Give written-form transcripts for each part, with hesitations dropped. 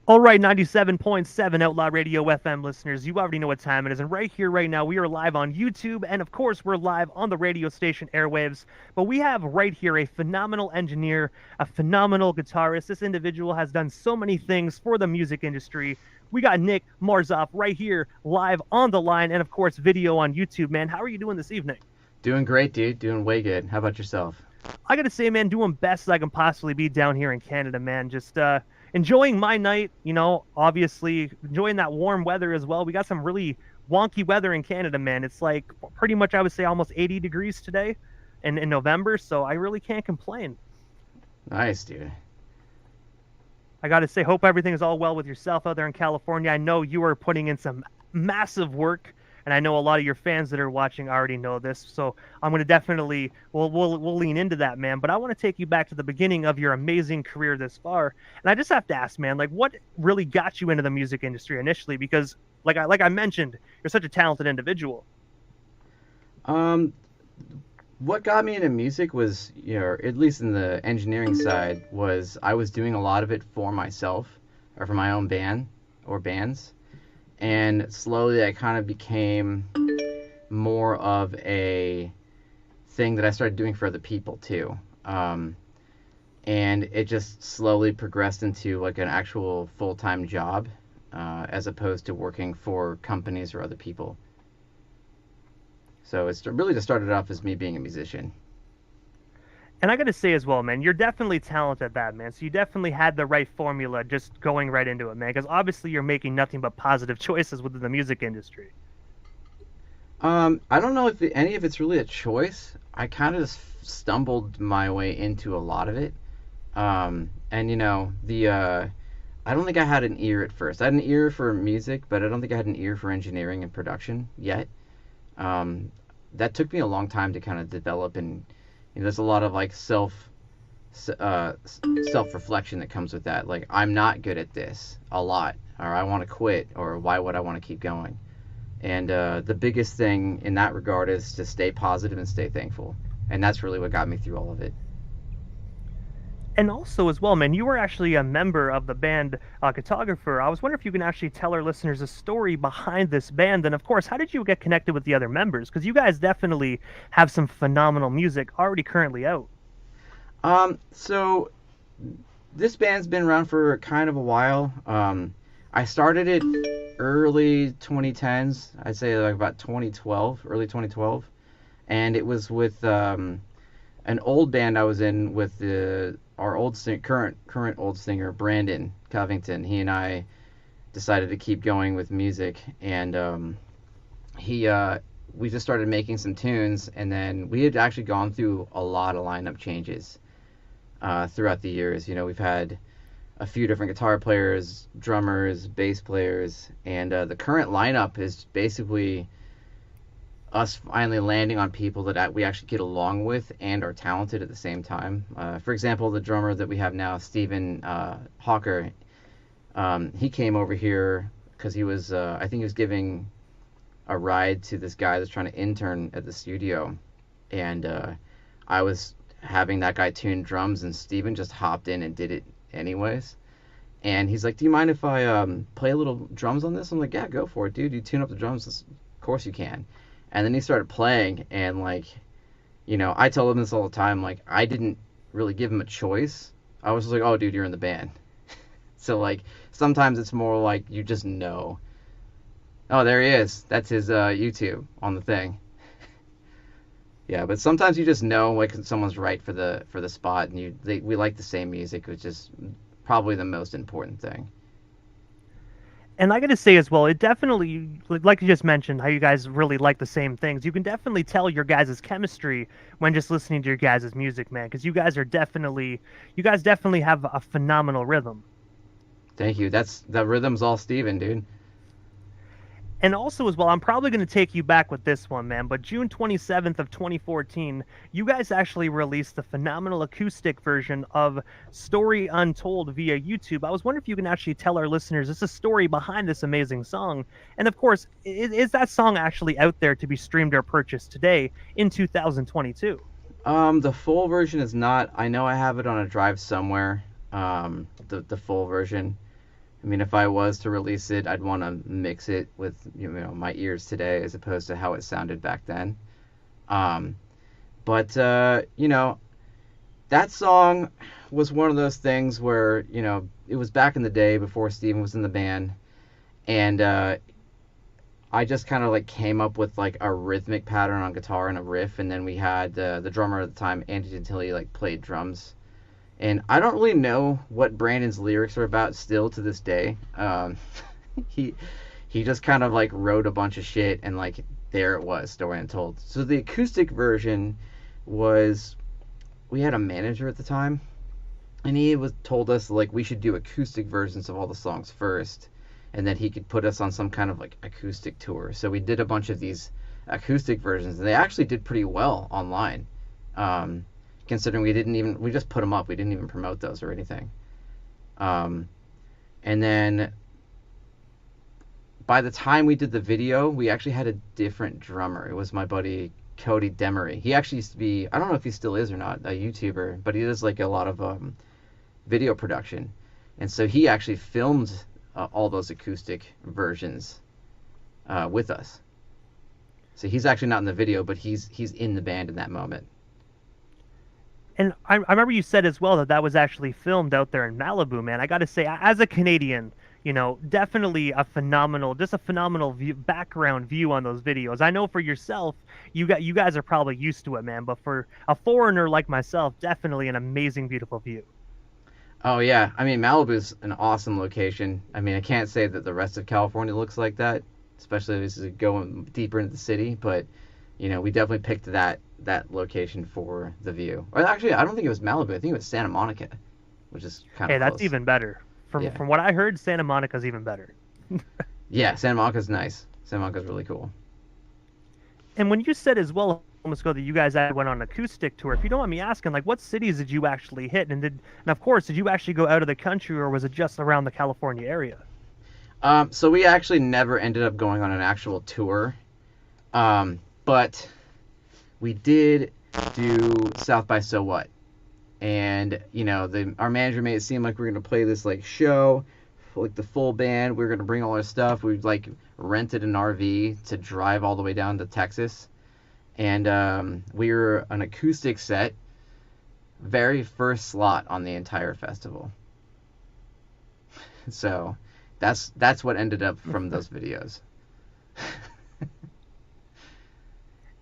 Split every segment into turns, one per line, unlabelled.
All right, 97.7 Outlaw Radio FM listeners, you already know what time it is. And right here, right now, we are live on YouTube. And of course, we're live on the radio station airwaves. But we have right here a phenomenal engineer, a phenomenal guitarist. This individual has done so many things for the music industry. We got Nick Marzop right here, live on the line. And of course, video on YouTube, man. How are you doing this evening?
Doing great, dude. Doing way good. How about yourself?
I gotta say, man, doing best as I can possibly be down here in Canada, man. Just enjoying my night, obviously enjoying that warm weather as well. We got some really wonky weather in Canada, man. It's like pretty much, I would say, almost 80 degrees today in November, so I really can't complain.
Nice, dude.
I gotta say, hope everything is all well with yourself out there in California. I know you are putting in some massive work, and I know a lot of your fans that are watching already know this. So I'm gonna definitely we'll lean into that, man. But I want to take you back to the beginning of your amazing career this far, and I just have to ask, man, like what really got you into the music industry initially? Because like I mentioned, you're such a talented individual.
Um, what got me into music was, at least in the engineering side, was I was doing a lot of it for myself or for my own band or bands. And slowly I kind of became more of a thing that I started doing for other people too. And it just slowly progressed into like an actual full-time job, as opposed to working for companies or other people. So it's really just started off as me being a musician.
And I got to say as well, man, you're definitely talented at that, man. So you definitely had the right formula just going right into it, man. Because obviously you're making nothing but positive choices within the music industry.
I don't know if any of it's really a choice. I kind of just stumbled my way into a lot of it. And I don't think I had an ear at first. I had an ear for music, but I don't think I had an ear for engineering and production yet. That took me a long time to kind of develop, and there's a lot of like self reflection that comes with that. Like, I'm not good at this a lot, or I want to quit, or why would I want to keep going? And the biggest thing in that regard is to stay positive and stay thankful, and that's really what got me through all of it.
And also, as well, man, you were actually a member of the band Cartographer. I was wondering if you can actually tell our listeners a story behind this band. And of course, how did you get connected with the other members? Because you guys definitely have some phenomenal music already currently out.
So this band's been around for kind of a while. I started it early 2010s. I'd say like about 2012, early 2012, and it was with an old band I was in with our current old singer Brandon Covington. He and I decided to keep going with music, and we just started making some tunes, and then we had actually gone through a lot of lineup changes throughout the years. We've had a few different guitar players, drummers, bass players, and the current lineup is basically us finally landing on people that we actually get along with and are talented at the same time. For example, the drummer that we have now, Steven Hawker, he came over here because he was, I think he was giving a ride to this guy that's trying to intern at the studio, and I was having that guy tune drums, and Steven just hopped in and did it anyways. And he's like, "Do you mind if I play a little drums on this?" I'm like, "Yeah, go for it, dude. You tune up the drums, of course you can." And then he started playing, and I tell him this all the time, like, I didn't really give him a choice. I was just like, "Oh, dude, you're in the band." So, like, sometimes it's more like you just know. Oh, there he is. That's his YouTube on the thing. Yeah, but sometimes you just know, like, someone's right for the spot, and we like the same music, which is probably the most important thing.
And I got to say as well, it definitely, like you just mentioned, how you guys really like the same things. You can definitely tell your guys' chemistry when just listening to your guys' music, man, because you guys definitely have a phenomenal rhythm.
Thank you. The rhythm's all Steven, dude.
And also as well, I'm probably going to take you back with this one, man, but June 27th of 2014, you guys actually released the phenomenal acoustic version of Story Untold via YouTube. I was wondering if you can actually tell our listeners this is a story behind this amazing song. And of course, is that song actually out there to be streamed or purchased today in 2022?
The full version is not. I know I have it on a drive somewhere. The full version. I mean, if I was to release it, I'd want to mix it with, my ears today as opposed to how it sounded back then. Um, but that song was one of those things where, it was back in the day before Steven was in the band, and I just kind of like came up with like a rhythmic pattern on guitar and a riff, and then we had the drummer at the time, Andy Gentili, like played drums. And I don't really know what Brandon's lyrics are about still to this day. He he just kind of like wrote a bunch of shit, and like there it was, story untold. So the acoustic version was, we had a manager at the time, and he was told us like we should do acoustic versions of all the songs first, and then he could put us on some kind of like acoustic tour. So we did a bunch of these acoustic versions, and they actually did pretty well online. Considering we just put them up, we didn't even promote those or anything. And then by the time we did the video, we actually had a different drummer. It was my buddy Cody Demery. He actually used to be, I don't know if he still is or not, a YouTuber, but he does like a lot of video production. And so he actually filmed all those acoustic versions with us. So he's actually not in the video, but he's in the band in that moment.
And I remember you said as well that that was actually filmed out there in Malibu, man. I got to say, as a Canadian, definitely just a phenomenal background view on those videos. I know for yourself, you guys are probably used to it, man. But for a foreigner like myself, definitely an amazing, beautiful view.
Oh yeah, I mean Malibu's an awesome location. I mean I can't say that the rest of California looks like that, especially if this is going deeper into the city. But we definitely picked that location for the view. Or actually, I don't think it was Malibu. I think it was Santa Monica, which is kind of
Hey,
close.
that's even better. From what I heard, Santa Monica's even better.
Yeah, Santa Monica's nice. Santa Monica's really cool.
And when you said as well, moments ago, that you guys went on an acoustic tour, if you don't mind me asking, like what cities did you actually hit, and of course, did you actually go out of the country, or was it just around the California area?
So we actually never ended up going on an actual tour, but we did do South by So What, and our manager made it seem like we were gonna play this like show, like the full band. We were gonna bring all our stuff. We like rented an RV to drive all the way down to Texas, and we were an acoustic set, very first slot on the entire festival. So that's what ended up from those videos.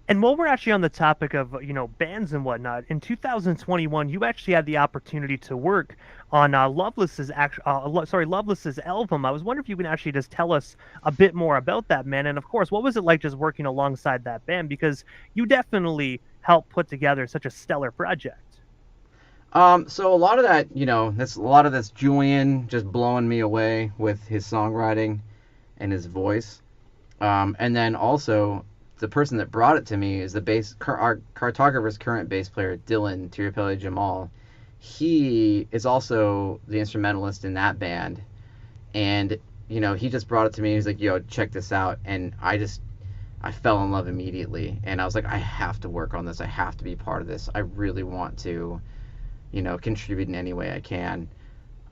And while we're actually on the topic of bands and whatnot, in 2021 you actually had the opportunity to work on Loveless's Loveless's album. I was wondering if you can actually just tell us a bit more about that, man. And of course, what was it like just working alongside that band? Because you definitely helped put together such a stellar project.
So a lot of that, that's Julian just blowing me away with his songwriting and his voice, and then also the person that brought it to me is our Cartographer's current bass player, Dylan Tirapelli Jamal. He is also the instrumentalist in that band. And, he just brought it to me. He's like, yo, check this out. And I fell in love immediately. And I was like, I have to work on this. I have to be part of this. I really want to, contribute in any way I can.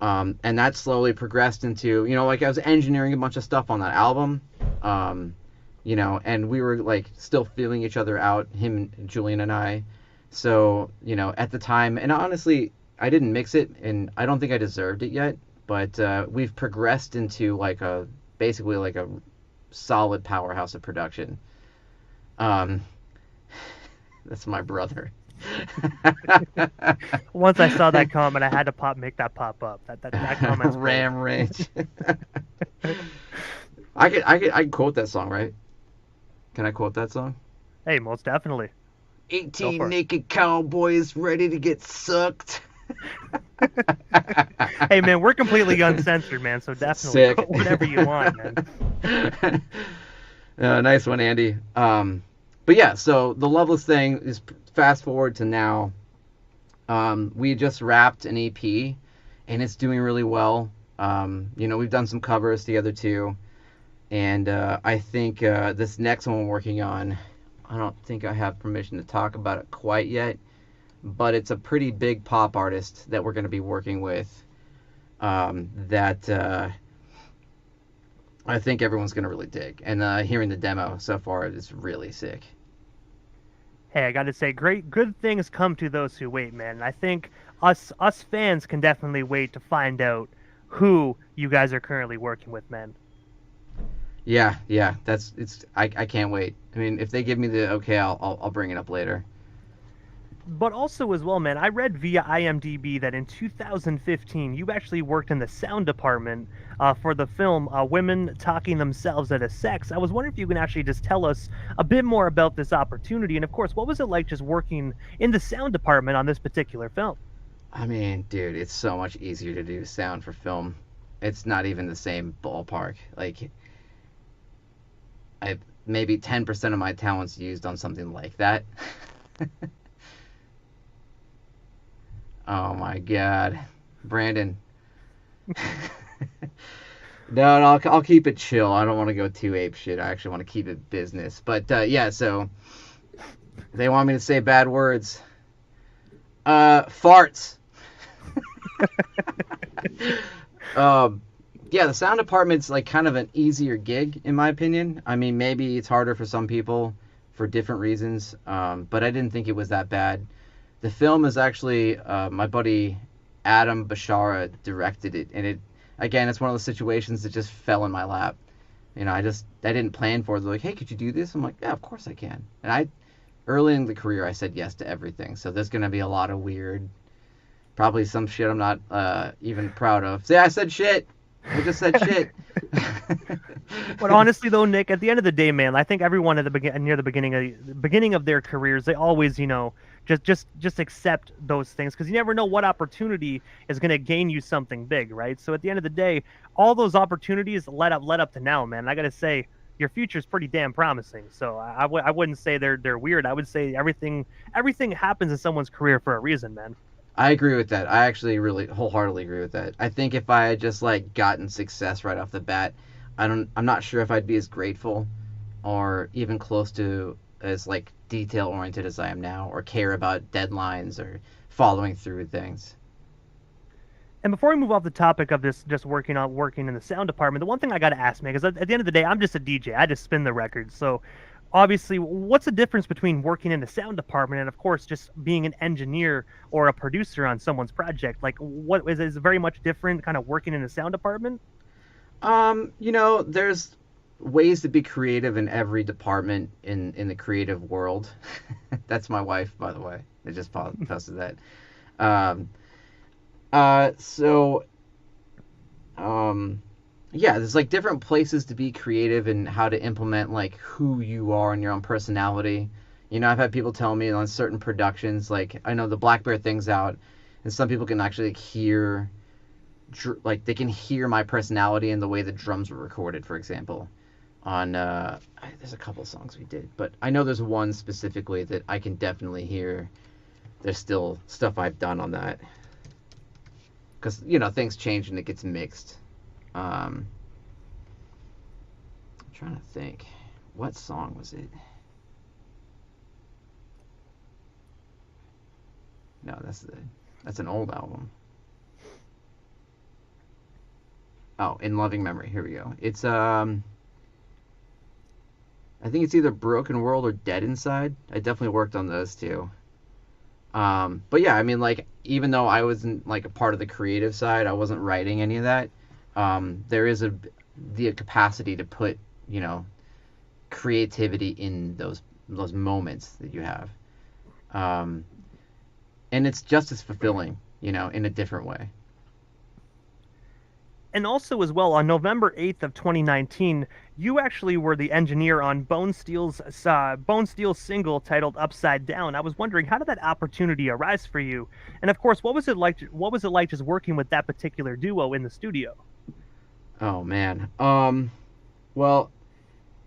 And that slowly progressed into, like I was engineering a bunch of stuff on that album. And we were like still feeling each other out, him, Julian, and I. So, at the time, and honestly, I didn't mix it, and I don't think I deserved it yet, but we've progressed into basically like a solid powerhouse of production. That's my brother.
Once I saw that comment, I had to make that pop up. That comment's
Ram Rage. I could quote that song, right? Can I quote that song?
Hey, most definitely.
18 naked cowboys ready to get sucked.
Hey, man, we're completely uncensored, man, so definitely quote whatever you want, man.
Nice one, Andy. But yeah, so the Loveless thing is fast forward to now. We just wrapped an EP, and it's doing really well. We've done some covers together too. And I think this next one we're working on, I don't think I have permission to talk about it quite yet, but it's a pretty big pop artist that we're going to be working with, that I think everyone's gonna really dig. And hearing the demo so far is really sick.
Hey, I got to say, good things come to those who wait, man. I think us fans can definitely wait to find out who you guys are currently working with, man.
Yeah, yeah, I can't wait. I mean, if they give me the okay, I'll bring it up later.
But also as well, man, I read via IMDb that in 2015 you actually worked in the sound department for the film Women Talking Themselves Out of Sex. I was wondering if you can actually just tell us a bit more about this opportunity, and of course, what was it like just working in the sound department on this particular film?
I mean, dude, it's so much easier to do sound for film. It's not even the same ballpark. Like, I maybe 10% of my talent's used on something like that. Oh my god, Brandon. No, no, I'll keep it chill. I don't want to go too ape shit. I actually want to keep it business. But yeah, so they want me to say bad words. Farts. um, yeah, the sound department's like kind of an easier gig in my opinion. I mean, maybe it's harder for some people for different reasons, but I didn't think it was that bad. The film is actually my buddy Adam Bashara directed it, and it again, it's one of those situations that just fell in my lap. You know, I didn't plan for it. They're like, hey, could you do this? I'm like, yeah, of course I can. And I early in the career I said yes to everything, so there's gonna be a lot of weird, probably some shit I'm not even proud of. See, I said shit. I just said shit.
But honestly, though, Nick, at the end of the day, man, I think everyone at the near the beginning of their careers, they always, just accept those things because you never know what opportunity is going to gain you something big, right? So at the end of the day, all those opportunities led up to now, man. I got to say, your future is pretty damn promising. So I wouldn't say they're weird. I would say everything happens in someone's career for a reason, man.
I agree with that. I actually really wholeheartedly agree with that. I think if I had just like gotten success right off the bat, I'm not sure if I'd be as grateful or even close to as like detail oriented as I am now or care about deadlines or following through with things.
And before we move off the topic of this, just working in the sound department, the one thing I got to ask, man, because at the end of the day, I'm just a DJ. I just spin the records. So, obviously, what's the difference between working in the sound department and, of course, just being an engineer or a producer on someone's project? Like, what is it very much different, kind of working in the sound department?
There's ways to be creative in every department in the creative world. That's my wife, by the way. I just posted that. Um, so yeah, there's like different places to be creative and how to implement like who you are and your own personality. You know, I've had people tell me on certain productions, like I know the Black Bear thing's out, and some people can actually like, hear, like they can hear my personality in the way the drums were recorded, for example. On there's a couple songs we did, but I know there's one specifically that I can definitely hear. There's still stuff I've done on that because things change and it gets mixed. I'm trying to think, what song was it? No, that's an old album. Oh, In Loving Memory. Here we go. It's I think it's either Broken World or Dead Inside. I definitely worked on those two. But yeah, I mean, like, even though I wasn't like a part of the creative side, I wasn't writing any of that. There is the capacity to put, creativity in those moments that you have, um, and it's just as fulfilling, in a different way.
And also, as well, on November 8th of 2019, you actually were the engineer on Bone Steel's single titled "Upside Down." I was wondering, how did that opportunity arise for you? And of course, what was it like? What was it like just working with that particular duo in the studio?
Oh man. Well,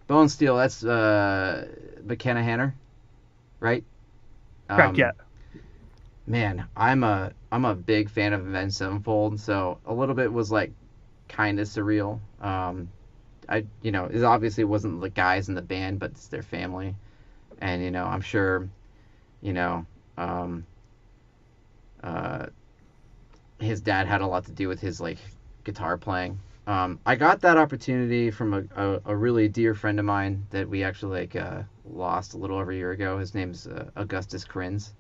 Bone Steel, that's McKenna Hanner, right?
Correct. Yeah.
Um, Man, I'm a big fan of Avenged Sevenfold, so a little bit was like kind of surreal. It obviously wasn't the guys in the band, but it's their family, and I'm sure, you know, um, uh, his dad had a lot to do with his like guitar playing. I got that opportunity from a really dear friend of mine that we actually lost a little over a year ago. His name's Augustus Crins,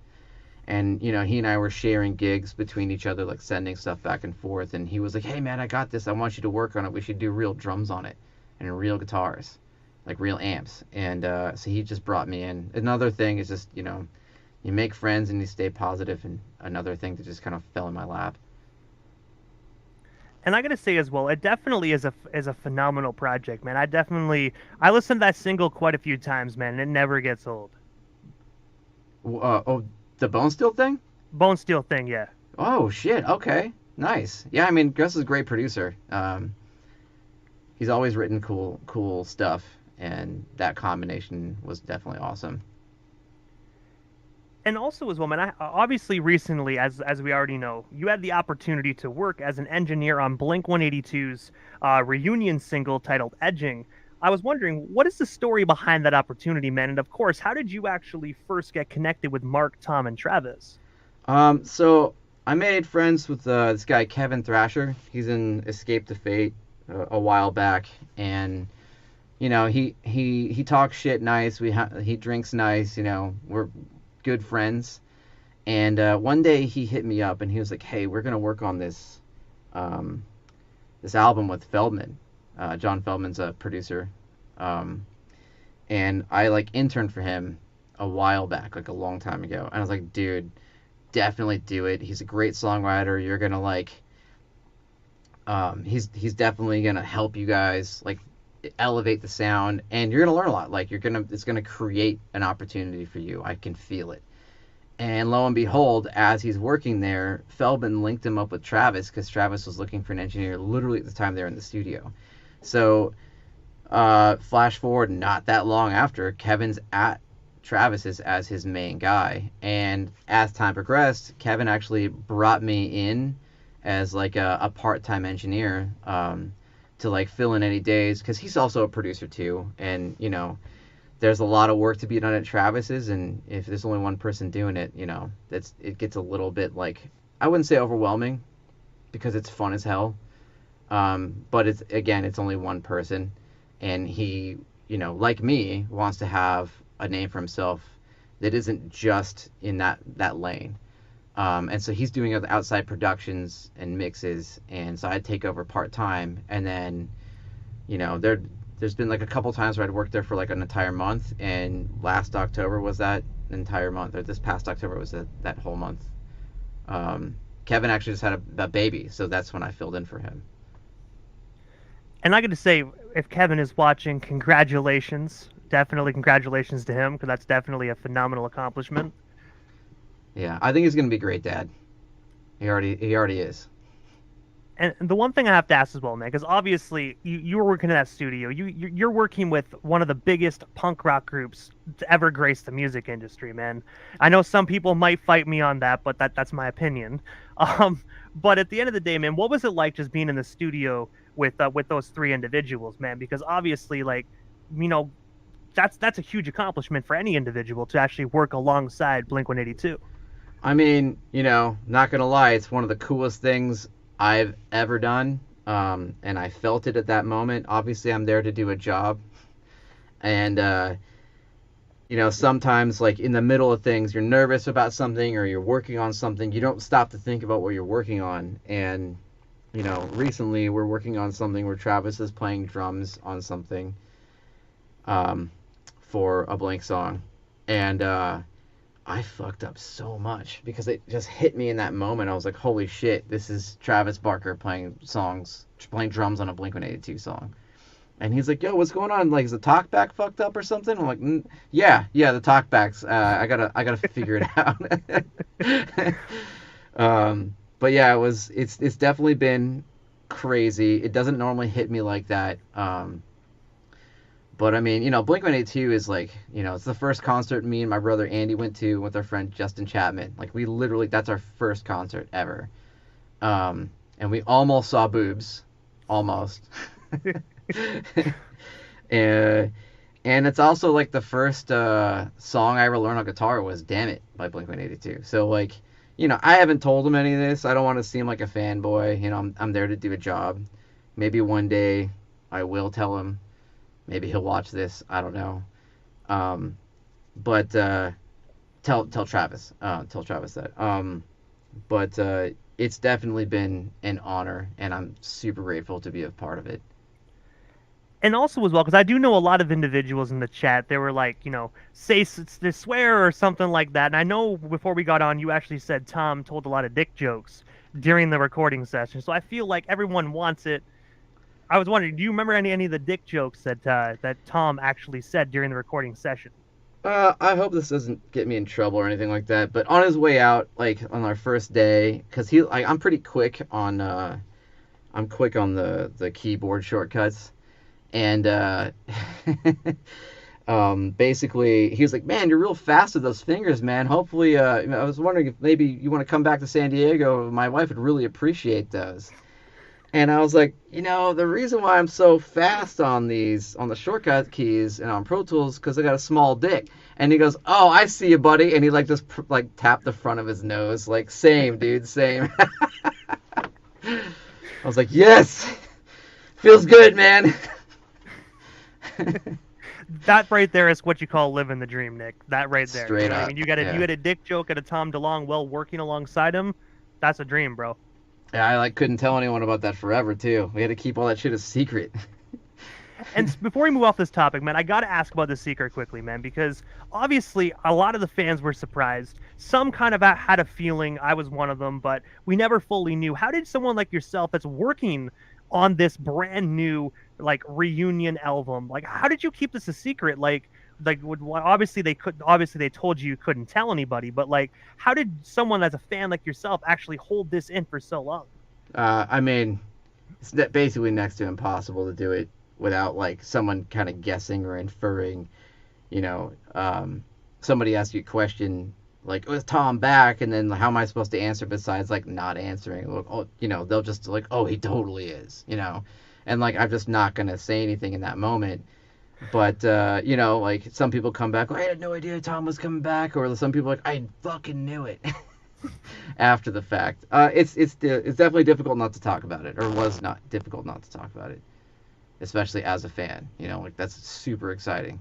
and he and I were sharing gigs between each other, like sending stuff back and forth. And he was like, "Hey man, I got this. I want you to work on it. We should do real drums on it, and real guitars, like real amps." And so he just brought me in. Another thing is just you make friends and you stay positive, and another thing that just kind of fell in my lap.
And I gotta say as well, it definitely is a phenomenal project, man. I listened to that single quite a few times, man, and it never gets old.
Oh, the Bone Steel thing?
Bone Steel thing, yeah.
Oh shit. Okay. Nice. Yeah, I mean, Gus is a great producer. He's always written cool stuff, and that combination was definitely awesome.
And also as well, man, obviously recently, as we already know, you had the opportunity to work as an engineer on Blink-182's reunion single titled "Edging." I was wondering, what is the story behind that opportunity, man? And of course, how did you actually first get connected with Mark, Tom, and Travis?
So I made friends with this guy Kevin Thrasher. He's in Escape the Fate a while back, and he talks shit nice. He drinks nice. We're good friends. And one day he hit me up and he was like, "Hey, we're gonna work on this album with Feldman. John Feldman's a producer, um, and I like interned for him a while back, like a long time ago. And I was like, dude, definitely do it. He's a great songwriter. You're gonna like, he's definitely gonna help you guys like elevate the sound, and you're gonna learn a lot. Like it's gonna create an opportunity for you. I can feel it." And lo and behold, as he's working there, Feldman linked him up with Travis because Travis was looking for an engineer literally at the time they were in the studio. So, flash forward not that long after, Kevin's at Travis's as his main guy. And as time progressed, Kevin actually brought me in as like a part-time engineer to like fill in any days because he's also a producer too. And, there's a lot of work to be done at Travis's, and if there's only one person doing it, it gets a little bit like, I wouldn't say overwhelming because it's fun as hell. But it's only one person, and he, like me, wants to have a name for himself that isn't just in that lane. And so he's doing other outside productions and mixes, and so I'd take over part time, and then, there's been like a couple times where I'd worked there for like an entire month, and last October was that entire month, or this past October was that whole month. Kevin actually just had a baby, so that's when I filled in for him.
And I got to say, if Kevin is watching, congratulations. Definitely congratulations to him, because that's definitely a phenomenal accomplishment.
Yeah, I think he's gonna be a great dad. He already is.
And the one thing I have to ask as well, man, because obviously you were working in that studio. You're working with one of the biggest punk rock groups to ever grace the music industry, man. I know some people might fight me on that, but that's my opinion. But at the end of the day, man, what was it like just being in the studio with those three individuals, man? Because obviously, like, that's a huge accomplishment for any individual to actually work alongside Blink-182.
I mean, not gonna lie, it's one of the coolest things I've ever done, and I felt it at that moment. Obviously, I'm there to do a job, and sometimes like in the middle of things, you're nervous about something or you're working on something. You don't stop to think about what you're working on. And recently we're working on something where Travis is playing drums on something for a Blink song, and I fucked up so much because it just hit me in that moment. I was like, holy shit, this is Travis Barker playing drums on a Blink-182 song. And he's like, yo, what's going on? Like, is the talkback fucked up or something? I'm like, yeah, the talkback's, I gotta figure it out. But yeah, it's definitely been crazy. It doesn't normally hit me like that. But I mean, Blink-182 is like, it's the first concert me and my brother Andy went to with our friend Justin Chapman. Like, we literally, that's our first concert ever. And we almost saw boobs. Almost. and it's also like the first song I ever learned on guitar was Damn It by Blink-182. So like, I haven't told them any of this. I don't want to seem like a fanboy. I'm there to do a job. maybe one day I will tell him. Maybe he'll watch this. I don't know. Um, but tell Travis. Tell Travis that. But it's definitely been an honor, and I'm super grateful to be a part of it.
And also as well, because I do know a lot of individuals in the chat. They were like, they swear or something like that. And I know before we got on, you actually said Tom told a lot of dick jokes during the recording session. So I feel like everyone wants it. I was wondering, do you remember any of the dick jokes that Tom actually said during the recording session?
I hope this doesn't get me in trouble or anything like that. But on his way out, like on our first day, because I'm pretty quick on, I'm quick on the keyboard shortcuts, and basically he was like, "Man, you're real fast with those fingers, man. Hopefully, I was wondering if maybe you want to come back to San Diego. My wife would really appreciate those." And I was like, the reason why I'm so fast on the shortcut keys and on Pro Tools because I got a small dick. And he goes, "Oh, I see you, buddy." And he like just like tapped the front of his nose, like, "Same, dude, same." I was like, "Yes, feels good, man."
That right there is what you call living the dream, Nick. That right there.
Straight
You know what I
up,
mean? You
yeah.
had a dick joke at a Tom DeLonge while working alongside him. That's a dream, bro.
Yeah, I like couldn't tell anyone about that forever too. We had to keep all that shit a secret.
And before we move off this topic, man, I got to ask about the secret quickly, man, because obviously a lot of the fans were surprised. Some kind of had a feeling. I was one of them, but we never fully knew. How did someone like yourself that's working on this brand new like reunion album, like how did you keep this a secret? Obviously they told you couldn't tell anybody, but like how did someone as a fan like yourself actually hold this in for so long?
I mean, it's basically next to impossible to do it without like someone kind of guessing or inferring. You know, somebody asks you a question like, "Was Tom back?" And then how am I supposed to answer besides like not answering? Look, oh, they'll just like, "Oh, he totally is," and like I'm just not gonna say anything in that moment. But like some people come back, "Oh, I had no idea Tom was coming back," or some people are like, "I fucking knew it." After the fact, it's definitely difficult not to talk about it, or was not difficult not to talk about it, especially as a fan. Like that's super exciting.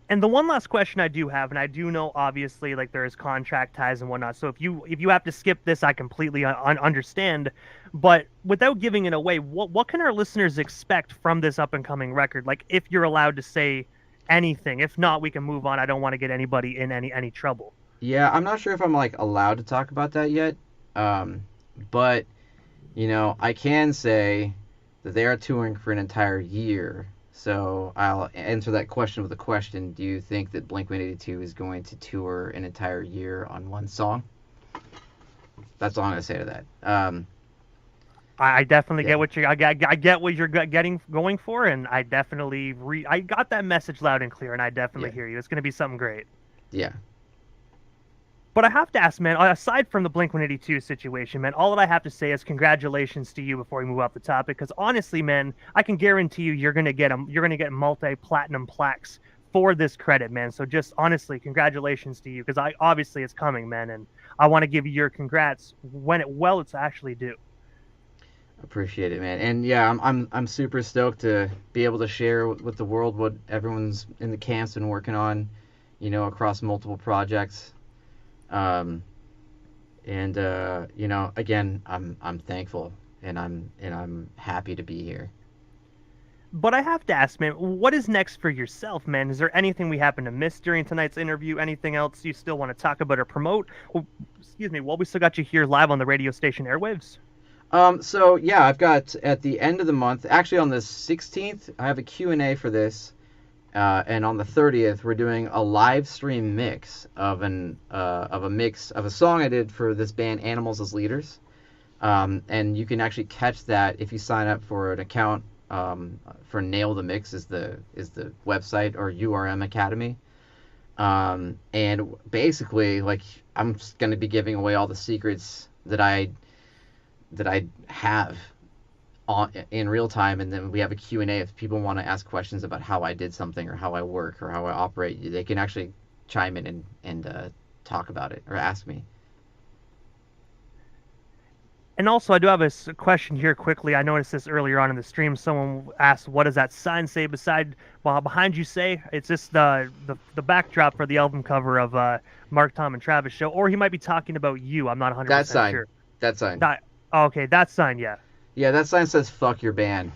And the one last question I do have, and I do know obviously like there is contract ties and whatnot. So if you have to skip this, I completely understand. But without giving it away, what can our listeners expect from this up and coming record? Like if you're allowed to say anything. If not, we can move on. I don't want to get anybody in any trouble.
Yeah, I'm not sure if I'm like allowed to talk about that yet. But I can say that they are touring for an entire year. So I'll answer that question with a question. Do you think that Blink-182 is going to tour an entire year on one song? That's all I'm gonna say to that.
I definitely
Yeah,
get what I get what you're getting going for, and I definitely I got that message loud and clear, and I definitely
yeah,
hear you. It's going to be something great.
yeah.
But I have to ask, man, aside from the Blink-182 situation, man, all that I have to say is congratulations to you before we move off the topic. Because honestly, man, I can guarantee you, you're gonna get multi-platinum plaques for this credit, man. So just honestly, congratulations to you, because I obviously it's coming, man, and I want to give you your congrats when it's actually due.
Appreciate it, man. And yeah, I'm super stoked to be able to share with the world what everyone's in the camp's been working on, across multiple projects. Um, and again, I'm thankful and I'm happy to be here.
But I have to ask, man, what is next for yourself, man? Is there anything we happen to miss during tonight's interview? Anything else you still want to talk about or promote? Oh, excuse me, while we still got you here live on the radio station airwaves.
So yeah, I've got at the end of the month, actually on the 16th, I have a Q&A for this. And on the 30th, we're doing a live stream mix of a mix of a song I did for this band Animals as Leaders. And you can actually catch that if you sign up for an account for Nail the Mix is the website, or URM Academy. And basically, like, I'm just going to be giving away all the secrets that I have in real time, and then we have a Q&A. If people want to ask questions about how I did something or how I work or how I operate, they can actually chime in and talk about it or ask me.
And also, I do have a question here quickly. I noticed this earlier on in the stream. Someone asked, "What does that sign say beside, well, behind you?" Say it's just the backdrop for the album cover of Mark, Tom, and Travis show, or he might be talking about you. I'm not
That
100%
sign.
sure.
That sign.
That okay, that sign, yeah.
Yeah, that sign says "fuck your band."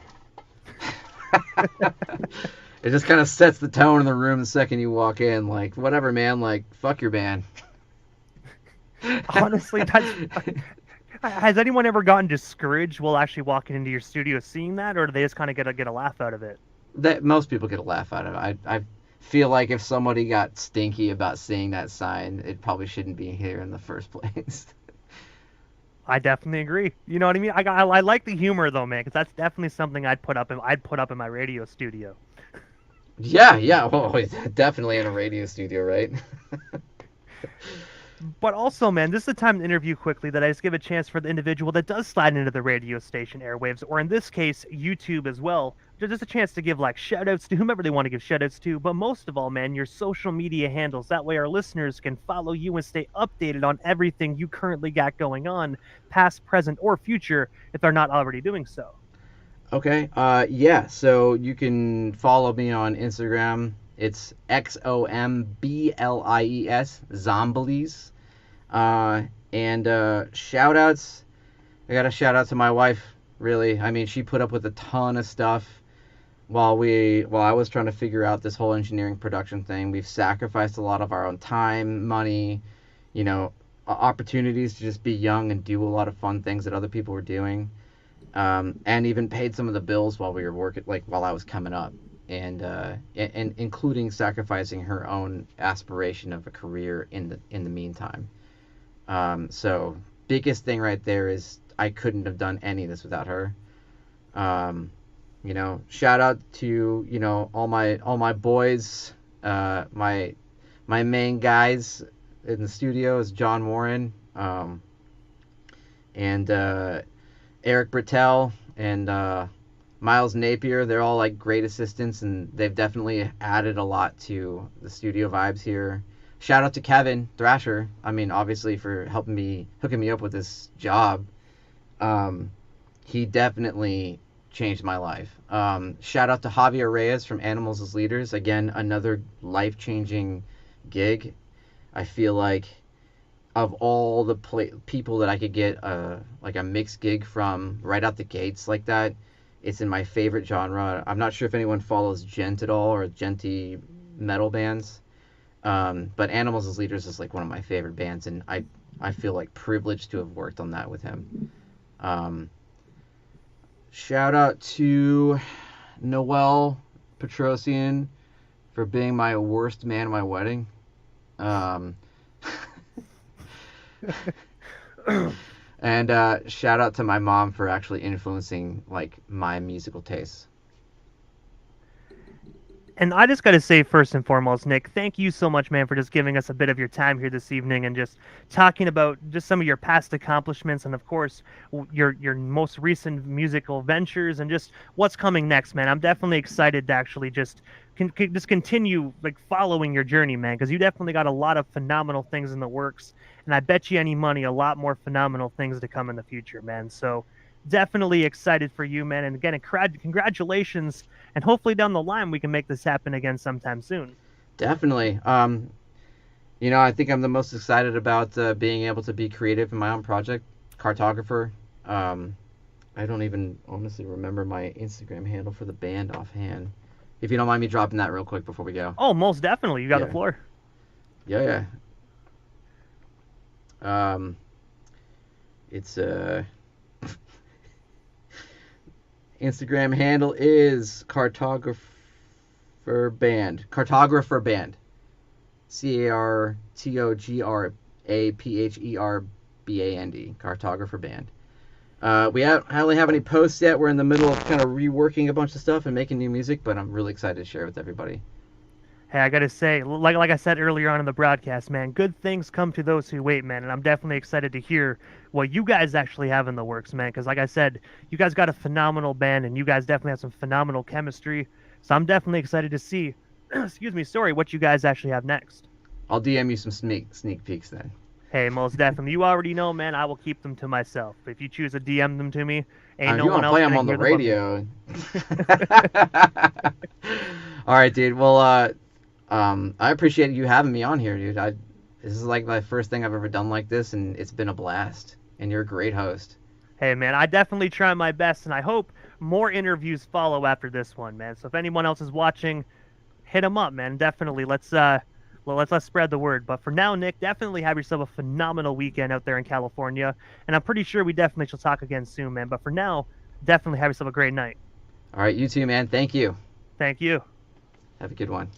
It just kind of sets the tone in the room the second you walk in. Like, whatever, man. Like, fuck your band.
Honestly, that's. Has anyone ever gotten discouraged while actually walking into your studio seeing that, or do they just kind of get a laugh out of it?
That most people get a laugh out of it. I feel like if somebody got stinky about seeing that sign, it probably shouldn't be here in the first place.
I definitely agree. You know what I mean? I like the humor though, man, because that's definitely something I'd put up in my radio studio.
Yeah, yeah. Well, definitely in a radio studio, right?
But also, man, this is the time to interview quickly that I just give a chance for the individual that does slide into the radio station airwaves, or in this case, YouTube as well. Just a chance to give like shout outs to whomever they want to give shout outs to, but most of all, man, your social media handles. That way our listeners can follow you and stay updated on everything you currently got going on, past, present, or future, if they're not already doing so.
Okay. Yeah. So you can follow me on Instagram. It's XOMBLIES Zomblies. And shout outs. I got to shout out to my wife. Really, I mean, she put up with a ton of stuff while I was trying to figure out this whole engineering production thing. We've sacrificed a lot of our own time, money, opportunities to just be young and do a lot of fun things that other people were doing, and even paid some of the bills while we were working, like while I was coming up, and including sacrificing her own aspiration of a career in the meantime. So biggest thing right there is I couldn't have done any of this without her. Shout out to all my boys. My main guys in the studio is John Warren, and Eric Britell and Miles Napier. They're all like great assistants, and they've definitely added a lot to the studio vibes here. Shout out to Kevin Thrasher. I mean, obviously for hooking me up with this job. He definitely changed my life. Shout out to Javier Reyes from Animals as Leaders. Again, another life-changing gig. I feel like of all the people that I could get like a mixed gig from right out the gates like that, it's in my favorite genre. I'm not sure if anyone follows Gent at all or Genty metal bands. But Animals as Leaders is like one of my favorite bands, and I feel like privileged to have worked on that with him. Shout out to Noel Petrosian for being my worst man at my wedding. And shout out to my mom for actually influencing like my musical tastes.
And I just got to say, first and foremost, Nick, thank you so much, man, for just giving us a bit of your time here this evening and just talking about just some of your past accomplishments and, of course, your most recent musical ventures and just what's coming next, man. I'm definitely excited to actually just just continue like following your journey, man, because you definitely got a lot of phenomenal things in the works, and I bet you any money a lot more phenomenal things to come in the future, man. So definitely excited for you, man. And again, congratulations. And hopefully down the line we can make this happen again sometime soon.
Definitely. I think I'm the most excited about being able to be creative in my own project, Cartographer. I don't even honestly remember my Instagram handle for the band offhand. If you don't mind me dropping that real quick before we go.
Oh, most definitely. You got the floor.
Yeah. It's Instagram handle is Cartographer Band. Cartographer Band. CARTOGRAPHERBAND. Cartographer Band. We don't really have any posts yet. We're in the middle of kind of reworking a bunch of stuff and making new music, but I'm really excited to share it with everybody.
Hey, I gotta say, like I said earlier on in the broadcast, man, good things come to those who wait, man. And I'm definitely excited to hear what you guys actually have in the works, man. Because like I said, you guys got a phenomenal band, and you guys definitely have some phenomenal chemistry. So I'm definitely excited to see, what you guys actually have next.
I'll DM you some sneak peeks then.
Hey, most definitely. You already know, man. I will keep them to myself. If you choose to DM them to me, ain't
If
no
you want
one
to
else
play them
gonna
on the
hear them but me.
radio. All right, dude. Well, I appreciate you having me on here, dude. This is like my first thing I've ever done like this, and it's been a blast. And you're a great host.
Hey, man, I definitely try my best, and I hope more interviews follow after this one, man. So if anyone else is watching, hit them up, man. Definitely. Let's spread the word. But for now, Nick, definitely have yourself a phenomenal weekend out there in California, and I'm pretty sure we definitely shall talk again soon, man. But for now, definitely have yourself a great night.
All right, you too, man. Thank you.
Thank you.
Have a good one.